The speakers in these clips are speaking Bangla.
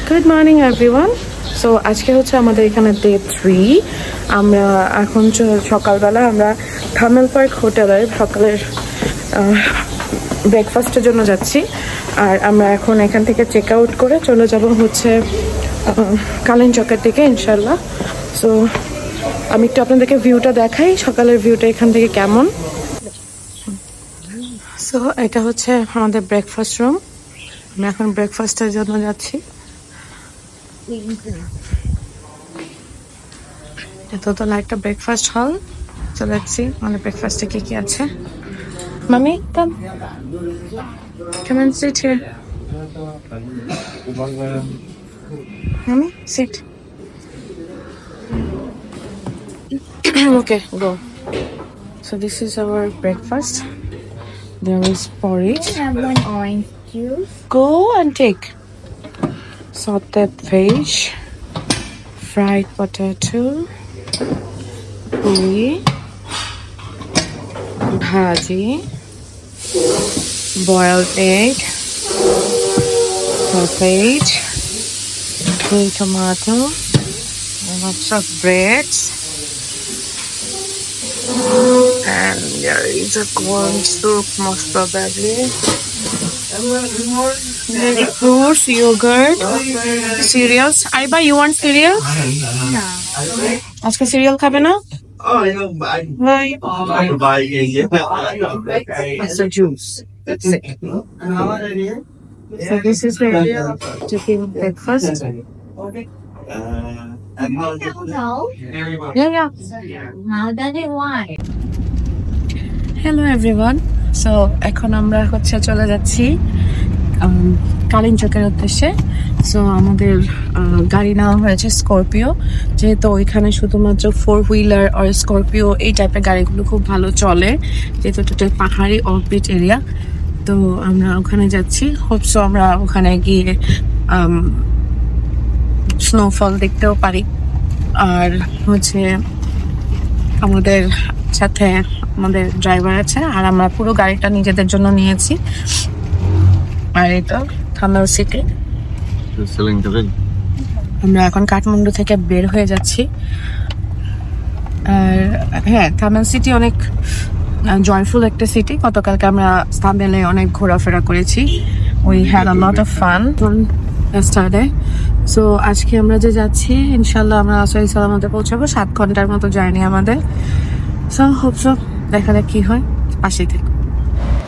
Good morning everyone. সো আজকে হচ্ছে আমাদের এখানে ডে 3। আমরা এখন সকালবেলা আমরা থামেল পার্ক হোটেলের সকালের ব্রেকফাস্টের জন্য যাচ্ছি। আর আমরা এখন এখান থেকে চেক আউট করে চলে যাব হচ্ছে কালিন চকের দিকে ইনশাল্লাহ। সো আমি একটু আপনাদেরকে ভিউটা দেখাই, সকালের ভিউটা এখান থেকে কেমন। সো এটা হচ্ছে আমাদের ব্রেকফাস্ট রুম। আমি এখন ব্রেকফাস্টের জন্য যাচ্ছি। দোতলা একটা ব্রেকফাস্ট হল। চলে যাচ্ছি আমাদের ব্রেকফাস্টে কি কি আছে। মামি কাম come and sit here. Mommy, sit. Okay, go. So this is our breakfast. There is porridge. I have one orange juice. Go and take. Sauteed fish, fried potato, puri, bhaji, boiled egg, sausage, green tomato, lots of breads, and there is a corn soup most probably. Fruits, yogurt, cereals. Aiba, you want cereal? No. Aska cereal খাবে না? Why? It's a juice. So this is the area of taking breakfast. No. Yeah. How does it want? Hello everyone. So এখন আমরা হচ্ছে চলে যাচ্ছি কালিন চকের উদ্দেশ্যে। সো আমাদের গাড়ি নেওয়া হয়েছে স্করপিও, যেহেতু ওইখানে শুধুমাত্র 4 হুইলার আর স্করপিও এই টাইপের গাড়িগুলো খুব ভালো চলে, যেহেতু টোটাল পাহাড়ি অফবিট এরিয়া। তো আমরা ওখানে যাচ্ছি। হোপসো আমরা ওখানে গিয়ে স্নোফল দেখতেও পারি। আর হচ্ছে আমাদের সাথে আমাদের ড্রাইভার আছে, আর আমরা পুরো গাড়িটা নিজেদের জন্য নিয়েছি। আর এটা থামেল সিটি। আমরা এখন কাঠমান্ডু থেকে বের হয়ে যাচ্ছি। আর হ্যাঁ, থামেল সিটি অনেক জয়ফুল একটা সিটি। গতকালকে আমরা থামেলে অনেক ঘোরাফেরা করেছি। We had a lot of fun yesterday. So আজকে আমরা যে যাচ্ছি ইনশাল্লাহ আমরা সহি সালামতে পৌঁছাবো। 7 ঘন্টার মতো জার্নি আমাদের। সো হোপসো দেখা যাক কি হয়, পাশেই থেকে।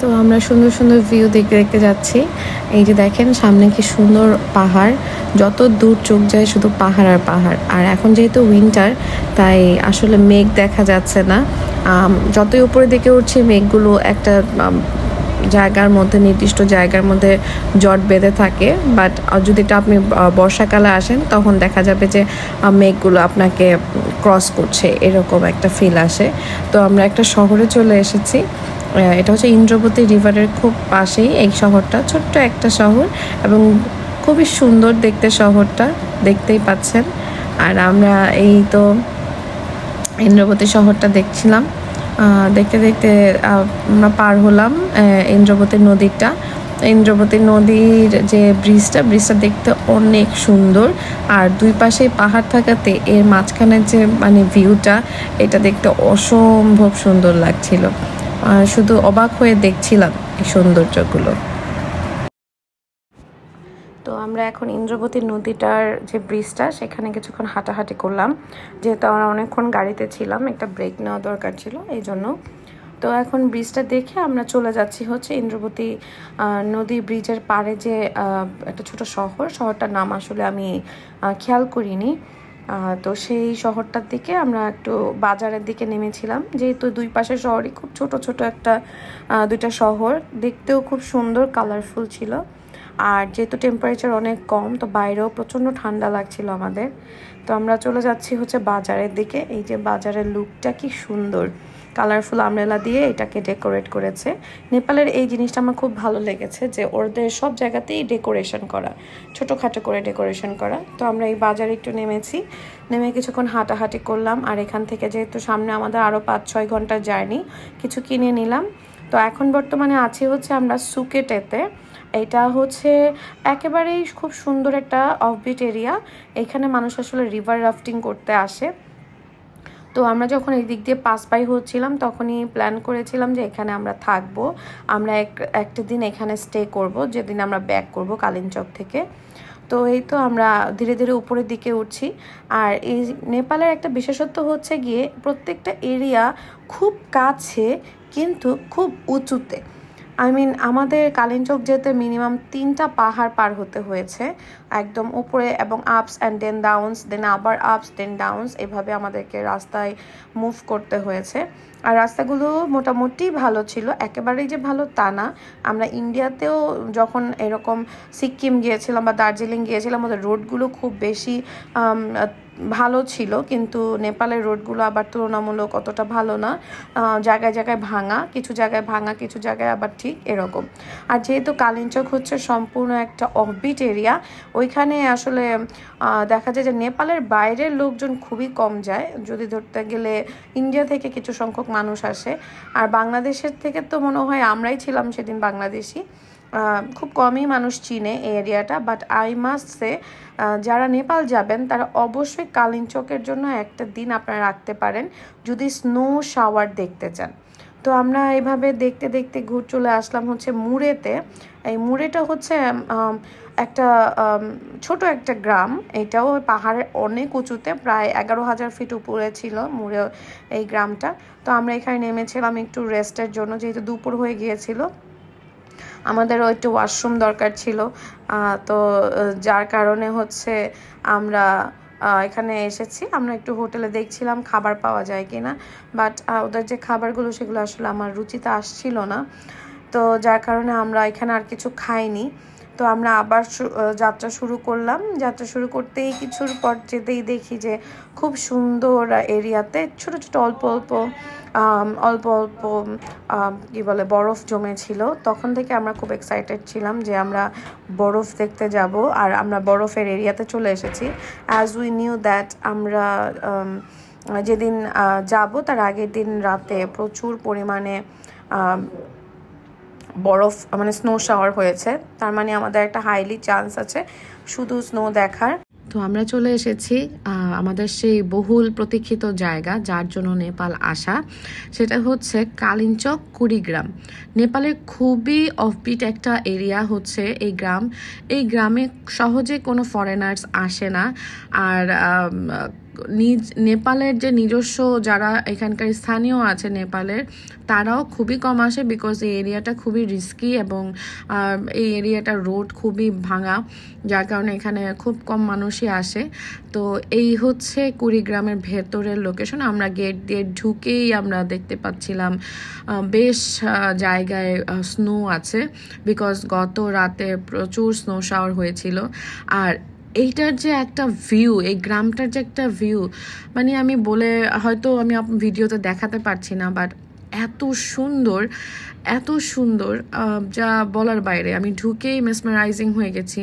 তো আমরা সুন্দর সুন্দর ভিউ দেখতে দেখতে যাচ্ছি। এই যে দেখেন সামনে কি সুন্দর পাহাড়, যত দূর চোখ যায় শুধু পাহাড় আর পাহাড়। আর এখন যেহেতু উইন্টার, তাই আসলে মেঘ দেখা যাচ্ছে না। যতই উপরে দিকে উঠছি মেঘগুলো একটা জায়গার মধ্যে, নির্দিষ্ট জায়গার মধ্যে জট বেঁধে থাকে। বাট যদি আপনি বর্ষাকালে আসেন তখন দেখা যাবে যে মেঘগুলো আপনাকে ক্রস করছে, এরকম একটা ফিল আসে। তো আমরা একটা শহরে চলে এসেছি। এটা হচ্ছে ইন্দ্রবতী রিভারের খুব পাশেই এই শহরটা, ছোট্ট একটা শহর এবং খুবই সুন্দর দেখতে শহরটা, দেখতেই পাচ্ছেন। আর আমরা এই তো ইন্দ্রবতী শহরটা দেখছিলাম। দেখতে দেখতে আমরা পার হলাম ইন্দ্রবতী নদীটা। ইন্দ্রবতী নদীর যে ব্রিজটা দেখতে অনেক সুন্দর। আর দুই পাশে পাহাড় থাকাতে এর মাঝখানের যে মানে ভিউটা, এটা দেখতে অসম্ভব সুন্দর লাগছিল। শুধু অবাক হয়ে দেখছিলাম এই সৌন্দর্যগুলো। তো আমরা এখন ইন্দ্রবতী নদীটার যে ব্রিজটা, সেখানে কিছুক্ষণ হাঁটাহাঁটি করলাম, যেহেতু আমরা অনেকক্ষণ গাড়িতে ছিলাম, একটা ব্রেক নেওয়া দরকার ছিল এই জন্য। তো এখন ব্রিজটা দেখে আমরা চলে যাচ্ছি হচ্ছে ইন্দ্রবতী নদী ব্রিজের পাড়ে যে একটা ছোট শহরটার নাম আসলে আমি খেয়াল করিনি। তো সেই শহরটার দিকে আমরা একটু বাজারের দিকে নেমেছিলাম, যেহেতু দুই পাশের শহরই খুব ছোট ছোট একটা দুইটা শহর, দেখতেও খুব সুন্দর কালারফুল ছিল। আর যেহেতু টেম্পারেচার অনেক কম, তো বাইরেও প্রচণ্ড ঠান্ডা লাগছিল আমাদের। তো আমরা চলে যাচ্ছি হচ্ছে বাজারের দিকে। এই যে বাজারের লুকটা কি সুন্দর, কালারফুল আমব্রেলা দিয়ে এটাকে ডেকোরেট করেছে। নেপালের এই জিনিসটা আমার খুব ভালো লেগেছে, যে ওদের সব জায়গাতেই ডেকোরেশন করা, ছোটোখাটো করে ডেকোরেশন করা। তো আমরা এই বাজারে একটু নেমে কিছুক্ষণ হাঁটাহাঁটি করলাম। আর এখান থেকে যেহেতু সামনে আমাদের আরও 5-6 ঘন্টার জার্নি, কিছু কিনে নিলাম। তো এখন বর্তমানে আছি হচ্ছে আমরা সুকেটেতে। এটা হচ্ছে একেবারেই খুব সুন্দর একটা অফবিট এরিয়া। এখানে মানুষ আসলে রিভার রাফটিং করতে আসে। তো আমরা যখন এই দিক দিয়ে পাস বাই হচ্ছিলাম তখনই প্ল্যান করেছিলাম যে এখানে আমরা থাকবো, আমরা একটা দিন এখানে স্টে করব যেদিন আমরা ব্যাক করব কালিঞ্চক থেকে। তো এই তো আমরা ধীরে ধীরে উপরের দিকে উঠছি। আর এই নেপালের একটা বিশেষত্ব হচ্ছে গিয়ে প্রত্যেকটা এরিয়া খুব কাছে কিন্তু খুব উঁচুতে। আমাদের কালিঞ্চক যেতে মিনিমাম 3টা পাহাড় পার হতে হয়েছে একদম উপরে, এবং আপস অ্যান্ড দেন ডাউনস, দেন আবার আপস দেন ডাউনস, এভাবে আমাদেরকে রাস্তায় মুভ করতে হয়েছে। আর রাস্তাগুলো মোটামুটি ভালো ছিল, একেবারেই যে ভালো তা না। আমরা ইন্ডিয়াতেও যখন এরকম সিকিম গিয়েছিলাম বা দার্জিলিং গিয়েছিলাম, ওদের রোডগুলো খুব বেশি ভালো ছিল, কিন্তু নেপালের রোডগুলো আবার তুলনামূলক অতটা ভালো না। জায়গায় জায়গায় ভাঙা, কিছু জায়গায় ভাঙা, কিছু জায়গায় আবার ঠিক এরকম। আর যেহেতু কালিঞ্চক হচ্ছে সম্পূর্ণ একটা অফবিট এরিয়া, ওইখানে আসলে দেখা যায় যে নেপালের বাইরের লোকজন খুবই কম যায়। যদি ধরতে গেলে ইন্ডিয়া থেকে কিছু সংখ্যক মানুষ আসে, আর বাংলাদেশের থেকে তো মনে হয় আমরাই ছিলাম সেদিন বাংলাদেশি। খুব কমই মানুষ চিনে এই এরিয়াটা। বাট আই মাস্ট সে, যারা নেপাল যাবেন তারা অবশ্যই কালিঞ্চকের জন্য একটা দিন আপনারা রাখতে পারেন যদি স্নো শাওয়ার দেখতে চান। তো আমরা এইভাবে দেখতে দেখতে চলে আসলাম হচ্ছে মুরেতে। এই মুরেটা হচ্ছে একটা ছোট একটা গ্রাম, এটাও পাহাড়ের অনেক উঁচুতে, প্রায় 11,000 ফিট উপরে ছিল মুরে এই গ্রামটা। তো আমরা এখানে নেমেছিলাম একটু রেস্টের জন্য, যেহেতু দুপুর হয়ে গিয়েছিল, আমাদেরও একটু ওয়াশরুম দরকার ছিল। তো যার কারণে হচ্ছে আমরা এখানে এসেছি। আমরা একটু হোটেলে দেখছিলাম খাবার পাওয়া যায় কিনা, বাট ওদের যে খাবারগুলো সেগুলো আসলে আমার রুচিতে আসছিল না। তো যার কারণে আমরা এখানে আর কিছু খাইনি। তো আমরা আবার যাত্রা শুরু করলাম। যাত্রা শুরু করতেই কিছুর পর যেতেই দেখি যে খুব সুন্দর এরিয়াতে ছোট ছোট অল্প অল্প কি বলে বরফ জমেছিল। তখন থেকে আমরা খুব এক্সাইটেড ছিলাম যে আমরা বরফ দেখতে যাব, আর আমরা বরফের এরিয়াতে চলে এসেছি। অ্যাজ উই নিউ দ্যাট আমরা যেদিন যাব তার আগের দিন রাতে প্রচুর পরিমাণে বরফ স্নো শাওয়ার হয়েছে, তার মানে আমাদের একটা হাইলি চান্স আছে শুধু স্নো দেখার। তো আমরা চলে এসেছি আমাদের সেই বহুল প্রতীক্ষিত জায়গা যার জন্য নেপাল আসা, সেটা হচ্ছে কালিঞ্চক কুড়িগ্রাম। নেপালের খুবই অফবিট একটা এরিয়া হচ্ছে এই গ্রাম। এই গ্রামে সহজে কোনো ফরেনার্স আসে না। আর নেপালের যে নিজস্ব যারা এখানকার স্থানীয় আছে নেপালের, তারাও খুবই কম আসে, বিকজ এই এরিয়াটা খুবই রিস্কি এবং এই এরিয়াটার রোড খুবই ভাঙা, যার কারণে এখানে খুব কম মানুষই আসে। তো এই হচ্ছে কুড়িগ্রামের ভেতরের লোকেশন। আমরা গেট দিয়ে ঢুকেই আমরা দেখতে পাচ্ছিলাম বেশ জায়গায় স্নো আছে, বিকজ গত রাতে প্রচুর স্নো শাওয়ার হয়েছিল। আর এইটার যে একটা ভিউ, এই গ্রামটার যে একটা ভিউ, আমি বলে হয়তো আমি ভিডিওতে দেখাতে পারছি না, বাট এত সুন্দর যা বলার বাইরে। আমি ঢুকেই মেসমারাইজিং হয়ে গেছি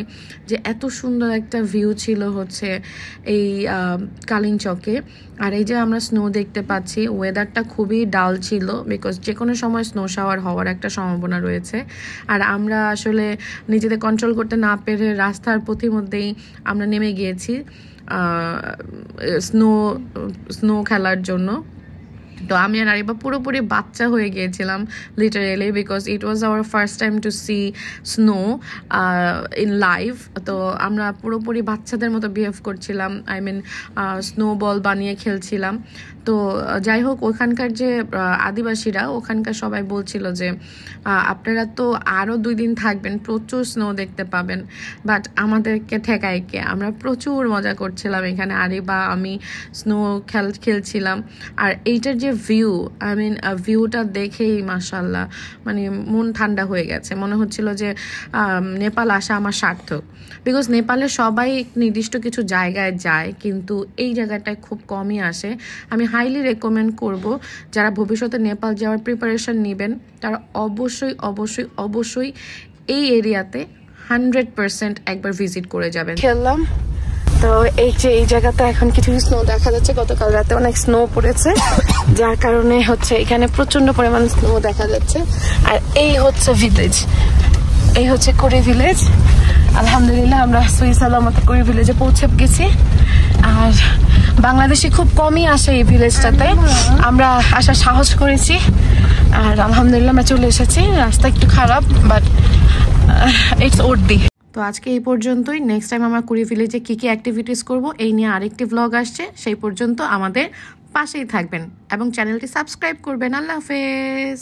যে এত সুন্দর একটা ভিউ ছিল হচ্ছে এই কালিঞ্চকে। আর এই যে আমরা স্নো দেখতে পাচ্ছি, ওয়েদারটা খুবই ডাল ছিল, বিকজ যে কোনো সময় স্নো শাওয়ার হওয়ার একটা সম্ভাবনা রয়েছে। আর আমরা আসলে নিজেদের কন্ট্রোল করতে না পেরে রাস্তার পথিমধ্যেই আমরা নেমে গিয়েছি স্নো খেলার জন্য। তো আমি আর আরিবা পুরোপুরি বাচ্চা হয়ে গিয়েছিলাম literally, because it was our first time to see snow in live. তো আমরা পুরোপুরি বাচ্চাদের মতো বিহেভ করছিলাম, স্নো বল বানিয়ে খেলছিলাম। তো যাই হোক, ওখানকার যে আদিবাসীরা ওখানকার সবাই বলছিল যে আপনারা তো আরও 2 দিন থাকবেন, প্রচুর স্নো দেখতে পাবেন। বাট আমাদেরকে ঠেকায় কে, আমরা প্রচুর মজা করছিলাম এখানে। আরিবা আমি স্নো খেলছিলাম। আর এইটার যে ভিউ, ভিউটা দেখেই মাশাআল্লাহ মন ঠান্ডা হয়ে গেছে। মনে হচ্ছিল যে নেপাল আসা আমার সার্থক, বিকজ নেপালে সবাই নির্দিষ্ট কিছু জায়গায় যায়, কিন্তু এই জায়গাটায় খুব কমই আসে। আমি হাইলি রেকমেন্ড করব যারা ভবিষ্যতে নেপাল যাওয়ার প্রিপারেশন নেবেন তারা অবশ্যই অবশ্যই অবশ্যই এই এরিয়াতে 100% একবার ভিজিট করে যাবেন। খেললাম তো এই জায়গাতে এখন কিছু স্নো দেখা যাচ্ছে। গতকাল রাতে অনেক স্নো পড়েছে, যার কারণে হচ্ছে এখানে প্রচন্ড পরিমাণ স্নো দেখা যাচ্ছে। আর এই হচ্ছে ভিলেজ, এই হচ্ছে কুড়ি ভিলেজ। আলহামদুলিল্লাহ আমরা সহি সালামত কুড়ি ভিলেজে পৌঁছে গেছি। আর বাংলাদেশে খুব কমই আসে এই ভিলেজটাতে, আমরা আসার সাহস করেছি। আর আলহামদুলিল্লাহ আমরা চলে এসেছি। রাস্তা একটু খারাপ, বাট ইটস ওর্দি। তো আজকে এই পর্যন্তই। নেক্সট টাইম আমরা কুড়ি ভিলেজে কি কি অ্যাক্টিভিটিস করব এই নিয়ে আরেকটি ভ্লগ আসছে। সেই পর্যন্ত আমাদের পাশেই থাকবেন এবং চ্যানেলটি সাবস্ক্রাইব করবেন। আল্লাহ হাফেজ।